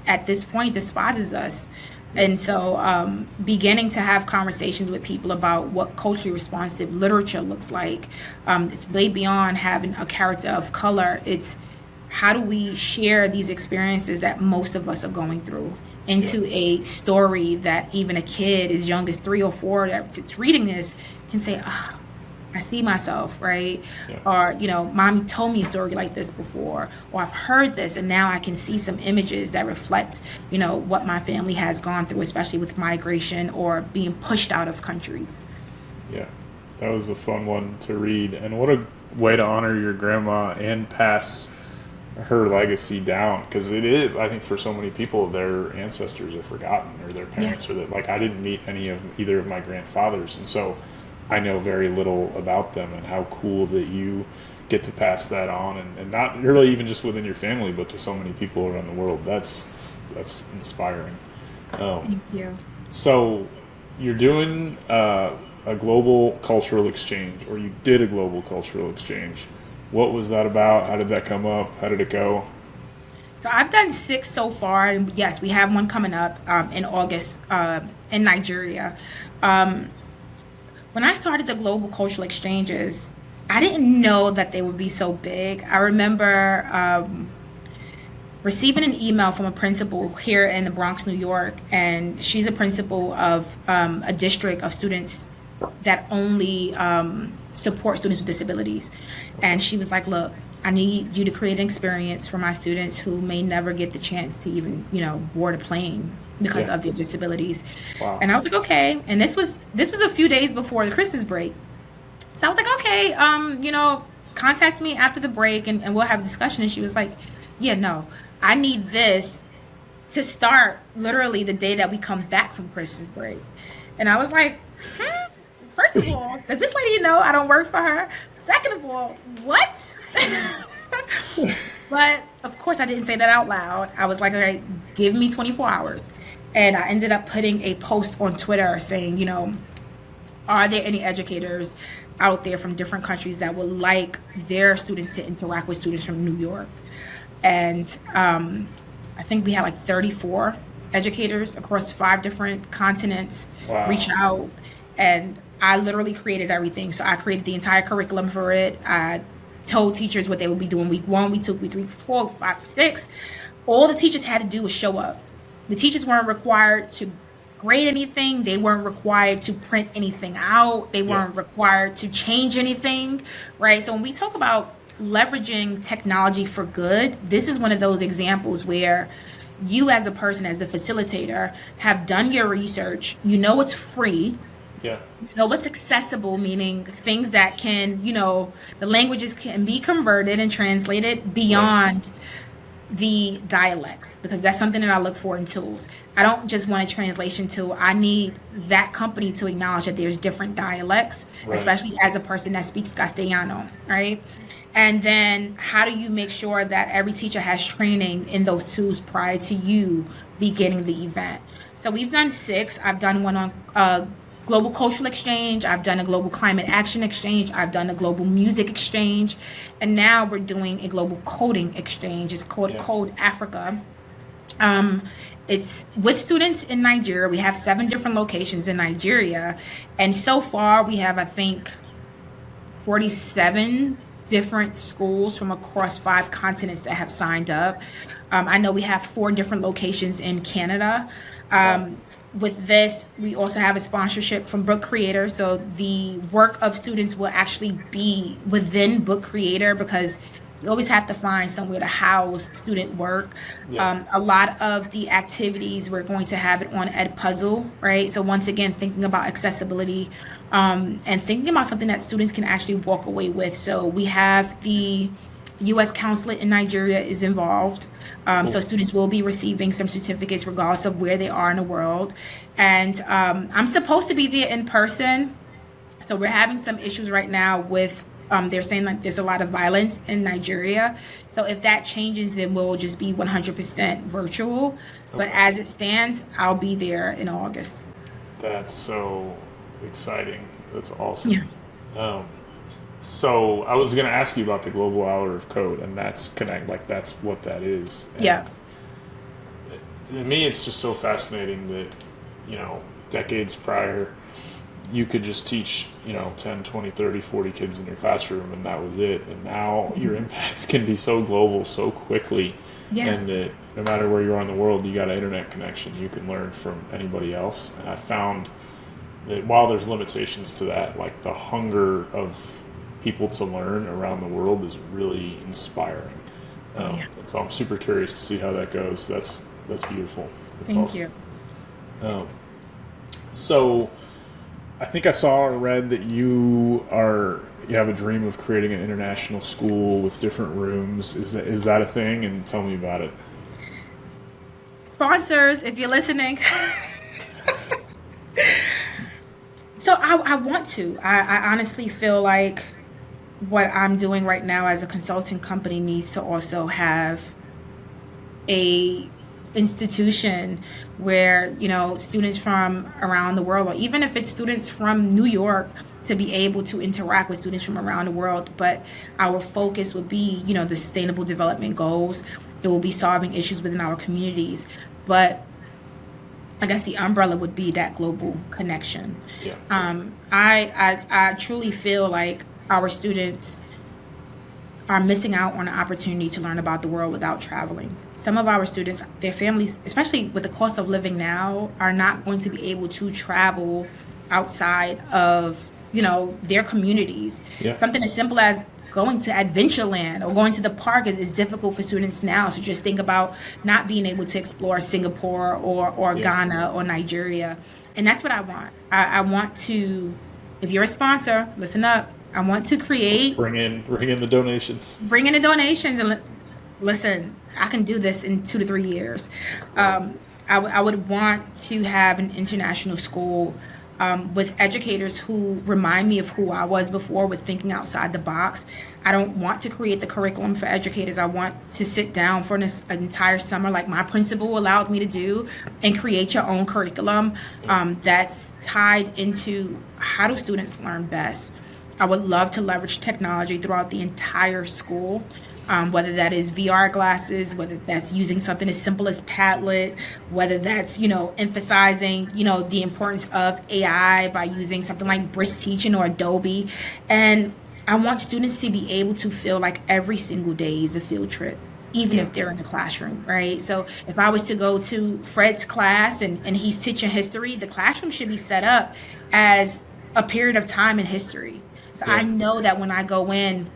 at this point despises us. And so beginning to have conversations with people about what culturally responsive literature looks like, it's way beyond having a character of color. It's how do we share these experiences that most of us are going through into a story that even a kid as young as 3 or 4 that's reading this can say, oh, I see myself, right? Yeah. Or, mommy told me a story like this before, or I've heard this and now I can see some images that reflect, what my family has gone through, especially with migration or being pushed out of countries. Yeah, that was a fun one to read. And what a way to honor your grandma and pass her legacy down, because it is, I think, for so many people, their ancestors are forgotten, or their parents, or that, like, I didn't meet either of my grandfathers, and so I know very little about them. And how cool that you get to pass that on, and not really even just within your family, but to so many people around the world. That's inspiring. Thank you. So you're doing a global cultural exchange, or you did a global cultural exchange. What was that about? How did that come up? How did it go? So I've done 6 so far, and yes, we have one coming up in August in Nigeria. When I started the global cultural exchanges, I didn't know that they would be so big. I remember receiving an email from a principal here in the Bronx, New York, and she's a principal of a district of students that only support students with disabilities. And she was like, look, I need you to create an experience for my students who may never get the chance to even, board a plane because of their disabilities. Wow. And I was like, okay. And this was a few days before the Christmas break. So I was like, okay, contact me after the break and we'll have a discussion. And she was like, yeah, no, I need this to start literally the day that we come back from Christmas break. And I was like, first of all, does this lady know I don't work for her? Second of all, what? But of course I didn't say that out loud. I was like, all right, give me 24 hours. And I ended up putting a post on Twitter saying, are there any educators out there from different countries that would like their students to interact with students from New York? And I think we had like 34 educators across 5 different continents reach out. And I literally created everything. So I created the entire curriculum for it. I told teachers what they would be doing week 1, week 2, week 3, 4, 5, 6. All the teachers had to do was show up. The teachers weren't required to grade anything. They weren't required to print anything out. They weren't required to change anything, right? So when we talk about leveraging technology for good, this is one of those examples where you as a person, as the facilitator, have done your research. It's free. Yeah. What's accessible, meaning things that can, the languages can be converted and translated beyond the dialects, because that's something that I look for in tools. I don't just want a translation tool. I need that company to acknowledge that there's different dialects, especially as a person that speaks Castellano, right? And then how do you make sure that every teacher has training in those tools prior to you beginning the event? So we've done 6. I've done one on global cultural exchange. I've done a global climate action exchange. I've done a global music exchange. And now we're doing a global coding exchange. It's called Yeah. Code Africa. Um, it's with students in Nigeria. We have 7 different locations in Nigeria. And so far, we have, I think, 47 different schools from across 5 continents that have signed up. I know we have 4 different locations in Canada. Wow. With this, we also have a sponsorship from Book Creator. So the work of students will actually be within Book Creator, because you always have to find somewhere to house student work. Yeah. A lot of the activities, we're going to have it on Ed Puzzle, right? So once again, thinking about accessibility, and thinking about something that students can actually walk away with. So we have the U.S. consulate in Nigeria is involved. So Cool. students will be receiving some certificates regardless of where they are in the world. And I'm supposed to be there in person. So we're having some issues right now with, they're saying like there's a lot of violence in Nigeria. So if that changes, then we'll just be 100% virtual. But Okay. as it stands, I'll be there in August. That's so exciting. That's awesome. Yeah. Um, so I was going to ask you about the Global Hour of Code, and that's like that's what that is. And Yeah. to me, it's just so fascinating that, decades prior, you could just teach, 10, 20, 30, 40 kids in your classroom, and that was it. And now your impacts can be so global so quickly, Yeah. and that no matter where you are in the world, you got an internet connection. You can learn from anybody else. And I found that while there's limitations to that, like the hunger of people to learn around the world is really inspiring. Yeah. And so I'm super curious to see how that goes. That's beautiful. That's Thank awesome. you. Um, so I think I saw or read that you have a dream of creating an international school with different rooms. Is that a thing? And tell me about it. Sponsors, if you're listening. So I want to. I honestly feel like what I'm doing right now as a consulting company needs to also have a institution where, students from around the world, or even if it's students from New York, to be able to interact with students from around the world. But our focus would be, the sustainable development goals. It will be solving issues within our communities. But I guess the umbrella would be that global connection. Yeah. I truly feel like our students are missing out on an opportunity to learn about the world without traveling. Some of our students, their families, especially with the cost of living now, are not going to be able to travel outside of, their communities. Yeah. Something as simple as going to Adventureland or going to the park is difficult for students now. So just think about not being able to explore Singapore or Yeah. Ghana or Nigeria. And that's what I want. I want to, if you're a sponsor, listen up. I want to create, Bring in the donations. bring in the donations, and listen, I can do this in 2 to 3 years. I would want to have an international school with educators who remind me of who I was before, with thinking outside the box. I don't want to create the curriculum for educators. I want to sit down for an entire summer, like my principal allowed me to do, and create your own curriculum that's tied into how do students learn best. I would love to leverage technology throughout the entire school, whether that is VR glasses, whether that's using something as simple as Padlet, whether that's, emphasizing, the importance of AI by using something like Brisk Teaching or Adobe. And I want students to be able to feel like every single day is a field trip, even if they're in the classroom, right? So if I was to go to Fred's class and he's teaching history, the classroom should be set up as a period of time in history. So I know that when I go in,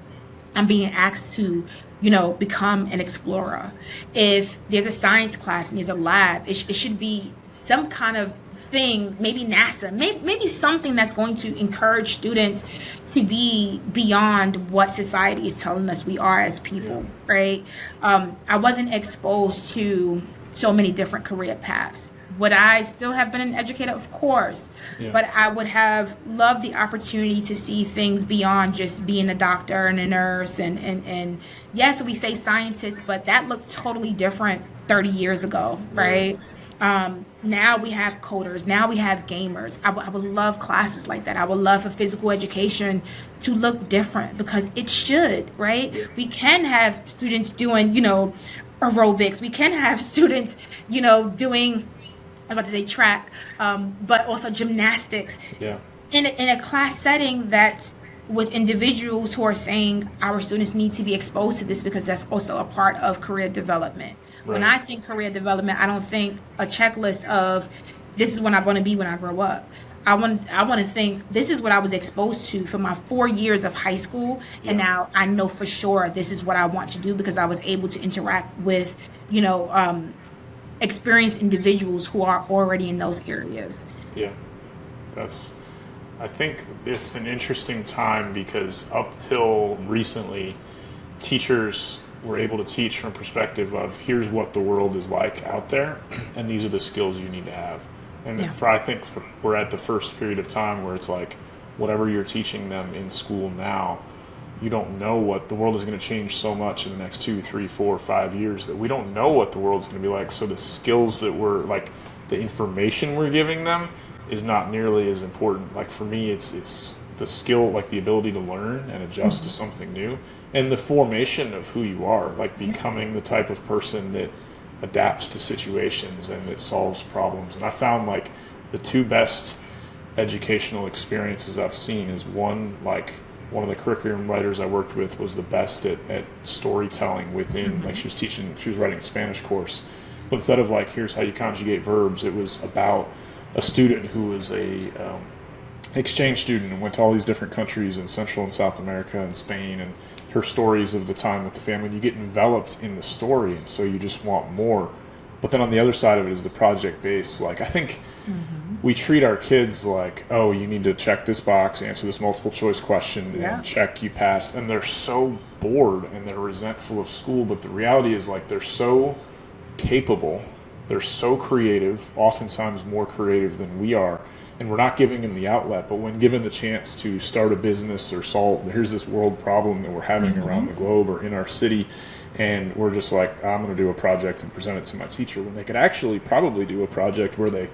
I'm being asked to, become an explorer. If there's a science class and there's a lab, it should be some kind of thing, maybe NASA, maybe something that's going to encourage students to be beyond what society is telling us we are as people, right? I wasn't exposed to so many different career paths. Would I still have been an educator? Of course. Yeah. But I would have loved the opportunity to see things beyond just being a doctor and a nurse. And yes, we say scientist, but that looked totally different 30 years ago, right? Now we have coders. Now we have gamers. I would love classes like that. I would love for physical education to look different because it should, right? We can have students doing, aerobics. We can have students, doing, I'm about to say track, but also gymnastics Yeah. in a class setting that's with individuals who are saying our students need to be exposed to this because that's also a part of career development. When Right. I think career development, I don't think a checklist of this is what I want to be when I grow up. I want to think this is what I was exposed to for my 4 years of high school, and Yeah. now I know for sure this is what I want to do because I was able to interact with, you know, experienced individuals who are already in those areas. Yeah, that's. I think it's an interesting time because up till recently, teachers were able to teach from a perspective of here's what the world is like out there, and these are the skills you need to have. And Yeah. we're at the first period of time where it's like whatever you're teaching them in school now, you don't know what the world is going to change so much in the next 2, 3, 4, 5 years that we don't know what the world's going to be like. So the skills that we're like, the information we're giving them is not nearly as important. Like for me, it's the skill, like the ability to learn and adjust to something new, and the formation of who you are, like becoming the type of person that adapts to situations and that solves problems. And I found like the two best educational experiences I've seen is one of the curriculum writers I worked with was the best at storytelling within, like she was writing a Spanish course, but instead of like, here's how you conjugate verbs, it was about a student who was a exchange student and went to all these different countries in Central and South America and Spain, and her stories of the time with the family. And you get enveloped in the story, and so you just want more. But then on the other side of it is the project base. Like I think we treat our kids like, oh, you need to check this box, answer this multiple choice question, and check you passed. And they're so bored and they're resentful of school. But the reality is like they're so capable, they're so creative, oftentimes more creative than we are. And we're not giving them the outlet, but when given the chance to start a business or solve, here's this world problem that we're having around the globe or in our city, and we're just like, I'm going to do a project and present it to my teacher, when they could actually probably do a project where they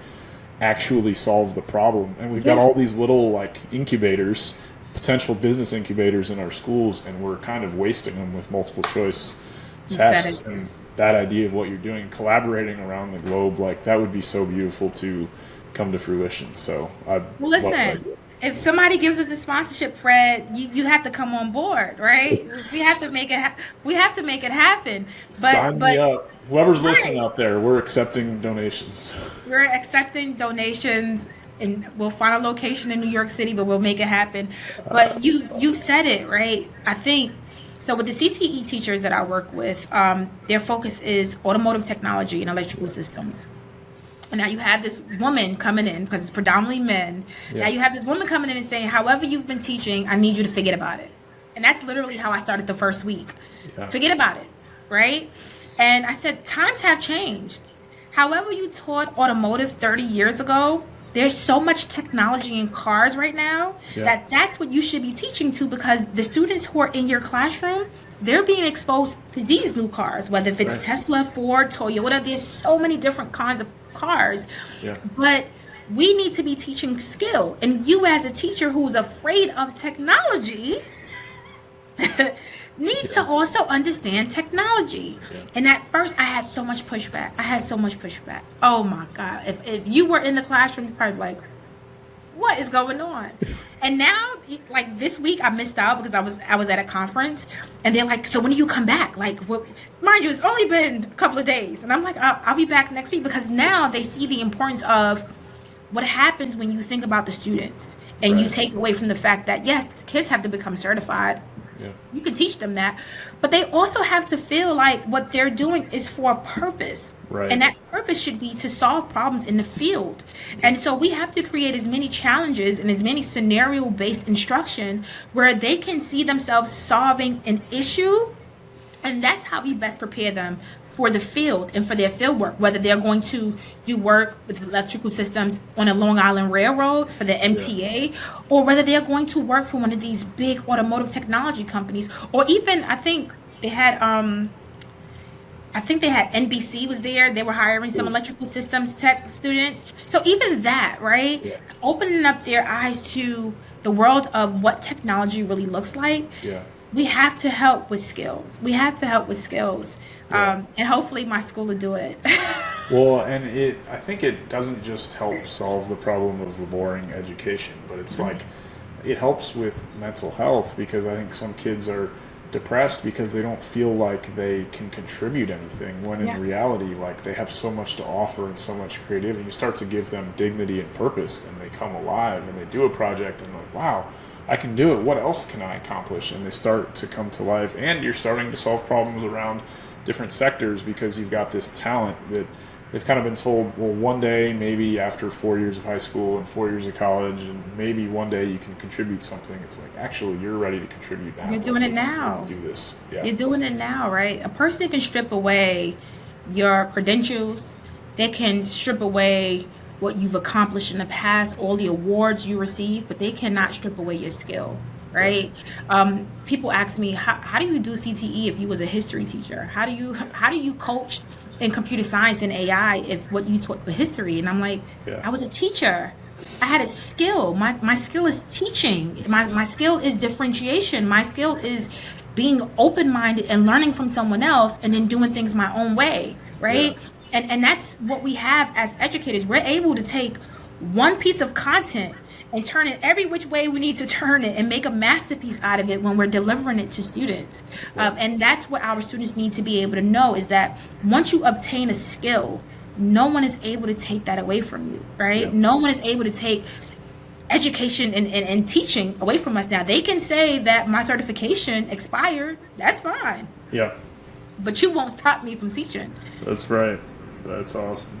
actually solve the problem. And we've got all these little like incubators, potential business incubators in our schools, and we're kind of wasting them with multiple choice tests. And that idea of what you're doing, collaborating around the globe, like that would be so beautiful to come to fruition. So listen, if somebody gives us a sponsorship, Fred, you have to come on board, right? We have to make it. We have to make it happen. Sign me up. Whoever's listening out there, we're accepting donations. We're accepting donations, and we'll find a location in New York City, but we'll make it happen. But you said it right. I think so. With the CTE teachers that I work with, their focus is automotive technology and electrical systems. And now you have this woman coming in, because it's predominantly men. Yeah. Now you have this woman coming in and saying, however you've been teaching, I need you to forget about it. And that's literally how I started the first week. Yeah. Forget about it, right? And I said, times have changed. However you taught automotive 30 years ago, there's so much technology in cars right now that's what you should be teaching to, because the students who are in your classroom, they're being exposed to these new cars, whether if it's Tesla, Ford, Toyota. There's so many different kinds of cars. Yeah. But we need to be teaching skill. And you as a teacher who's afraid of technology needs to also understand technology. And at first I had so much pushback. Oh my God. If you were in the classroom, you're probably like, what is going on? And now, like this week, I missed out because I was at a conference, and they're like, so when do you come back? Like, what? Mind you, it's only been a couple of days, and I'm like, I'll be back next week, because now they see the importance of what happens when you think about the students, and you take away from the fact that yes, kids have to become certified. Yeah. You can teach them that, but they also have to feel like what they're doing is for a purpose. Right. And that purpose should be to solve problems in the field. And so we have to create as many challenges and as many scenario-based instruction where they can see themselves solving an issue. And that's how we best prepare them for the field and for their field work, whether they're going to do work with electrical systems on a Long Island Railroad for the MTA, or whether they're going to work for one of these big automotive technology companies, or even I think they had I think they had NBC was there. They were hiring some electrical systems tech students. So even that, right? Yeah. Opening up their eyes to the world of what technology really looks like. Yeah. We have to help with skills. We have to help with skills. Yeah. And hopefully my school will do it. Well, and I think it doesn't just help solve the problem of a boring education, but it's like it helps with mental health, because I think some kids are depressed because they don't feel like they can contribute anything, when in reality, like, they have so much to offer and so much creativity. You start to give them dignity and purpose, and they come alive and they do a project and like, wow, I can do it. What else can I accomplish? And they start to come to life, and you're starting to solve problems around different sectors because you've got this talent that they've kind of been told, well, one day, maybe after 4 years of high school and 4 years of college, and maybe one day you can contribute something. It's like, actually, you're ready to contribute now. You're doing it now. Let's do this. Yeah. You're doing it now, right? A person can strip away your credentials. They can strip away what you've accomplished in the past, all the awards you received, but they cannot strip away your skill, right? People ask me, how do you do CTE if you was a history teacher? How do you coach in computer science and AI if what you taught was history? And I'm like, I was a teacher. I had a skill. My skill is teaching. My skill is differentiation. My skill is being open-minded and learning from someone else and then doing things my own way, right? Yeah. And that's what we have as educators. We're able to take one piece of content and turn it every which way we need to turn it and make a masterpiece out of it when we're delivering it to students. And that's what our students need to be able to know, is that once you obtain a skill, no one is able to take that away from you, right? Yeah. No one is able to take education and teaching away from us. Now, they can say that my certification expired. That's fine. Yeah. But you won't stop me from teaching. That's right. That's awesome.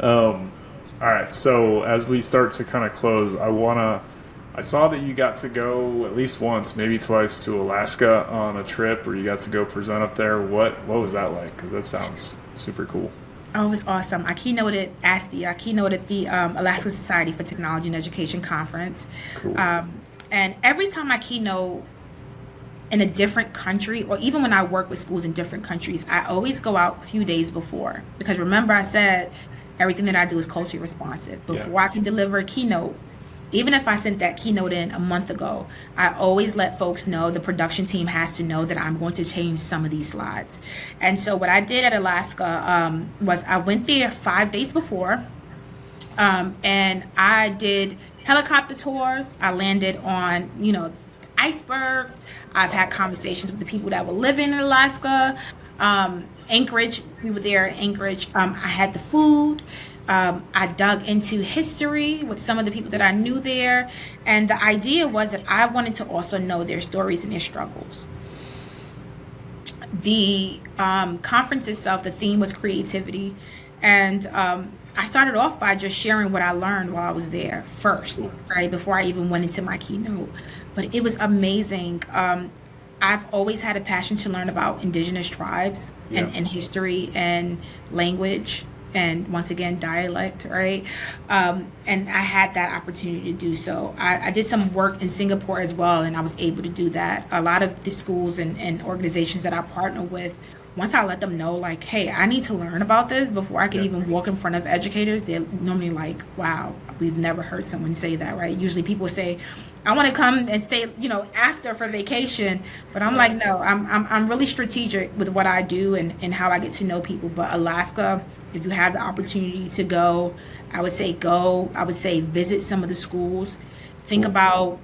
All right. So as we start to kind of close, I saw that you got to go at least once, maybe twice, to Alaska on a trip, or you got to go present up there. What was that like? Because that sounds super cool. Oh, it was awesome. I keynoted ASTE. I keynoted the Alaska Society for Technology and Education Conference. Cool. And every time I keynote in a different country, or even when I work with schools in different countries, I always go out a few days before. Because remember, I said everything that I do is culturally responsive. Before I can deliver a keynote, even if I sent that keynote in a month ago, I always let folks know, the production team has to know that I'm going to change some of these slides. And so what I did at Alaska was I went there 5 days before, and I did helicopter tours. I landed on, icebergs. I've had conversations with the people that were living in Alaska. Anchorage, we were there in Anchorage. I had the food. I dug into history with some of the people that I knew there. And the idea was that I wanted to also know their stories and their struggles. The conference itself, the theme was creativity. And I started off by just sharing what I learned while I was there first, right, before I even went into my keynote. But it was amazing. I've always had a passion to learn about indigenous tribes and history and language and, once again, dialect, right? And I had that opportunity to do so. I did some work in Singapore as well, and I was able to do that. A lot of the schools and organizations that I partner with, once I let them know, like, hey, I need to learn about this before I can even walk in front of educators, they're normally like, wow, we've never heard someone say that, right? Usually people say, I want to come and stay, after for vacation. But I'm like, no, I'm really strategic with what I do and how I get to know people. But Alaska, if you have the opportunity to go, I would say go. I would say visit some of the schools. Think about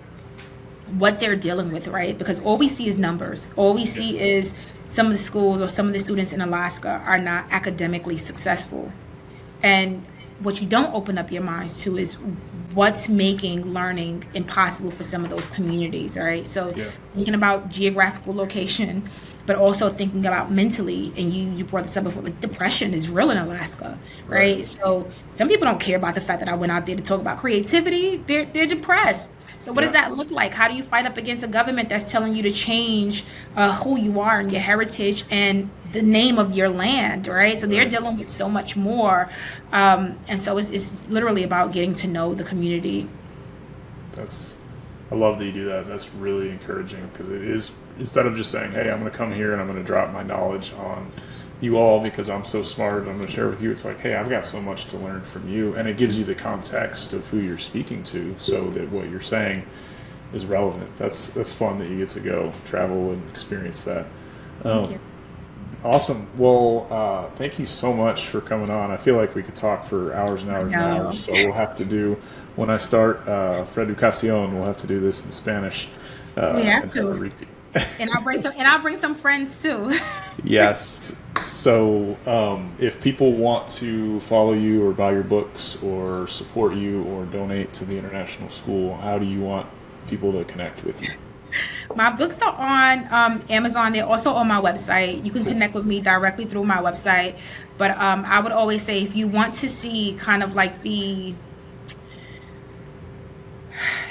what they're dealing with, right? Because all we see is numbers. All we see is some of the schools or some of the students in Alaska are not academically successful. And what you don't open up your minds to is what's making learning impossible for some of those communities, all right? So thinking about geographical location, but also thinking about mentally, and you brought this up before, like, depression is real in Alaska, right? So some people don't care about the fact that I went out there to talk about creativity. They're depressed. So what does that look like? How do you fight up against a government that's telling you to change who you are and your heritage and the name of your land, right? So they're dealing with so much more. And so it's literally about getting to know the community. I love that you do that. That's really encouraging, because it is, instead of just saying, hey, I'm going to come here and I'm going to drop my knowledge on you all, because I'm so smart, I'm going to share with you. It's like, hey, I've got so much to learn from you, and it gives you the context of who you're speaking to, so that what you're saying is relevant. That's fun that you get to go travel and experience that. Thank you. Awesome. Well, thank you so much for coming on. I feel like we could talk for hours and hours and No. hours. So we'll have to do, when I start Freducation, we'll have to do this in Spanish. We have And to. a repeat. And I'll bring some friends too. Yes. So if people want to follow you or buy your books or support you or donate to the international school, how do you want people to connect with you? My books are on Amazon. They're also on my website. You can connect with me directly through my website. But I would always say, if you want to see kind of like the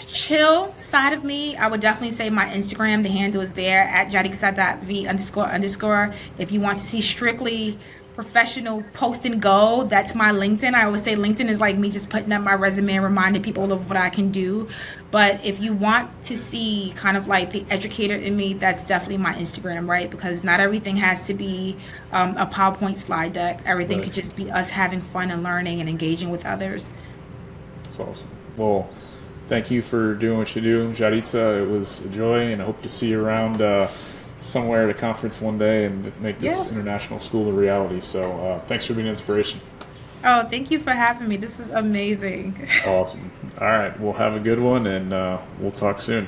chill side of me, I would definitely say my Instagram. The handle is there at Yaritza.V__. If you want to see strictly professional post and go, that's my LinkedIn. I always say LinkedIn is like me just putting up my resume and reminding people of what I can do. But if you want to see kind of like the educator in me, that's definitely my Instagram, right? Because not everything has to be a PowerPoint slide deck. Everything could just be us having fun and learning and engaging with others. That's awesome. Well, thank you for doing what you do, Yaritza. It was a joy, and I hope to see you around somewhere at a conference one day and make this Yes. international school a reality. So thanks for being an inspiration. Oh, thank you for having me. This was amazing. Awesome. All right. We'll have a good one, and we'll talk soon.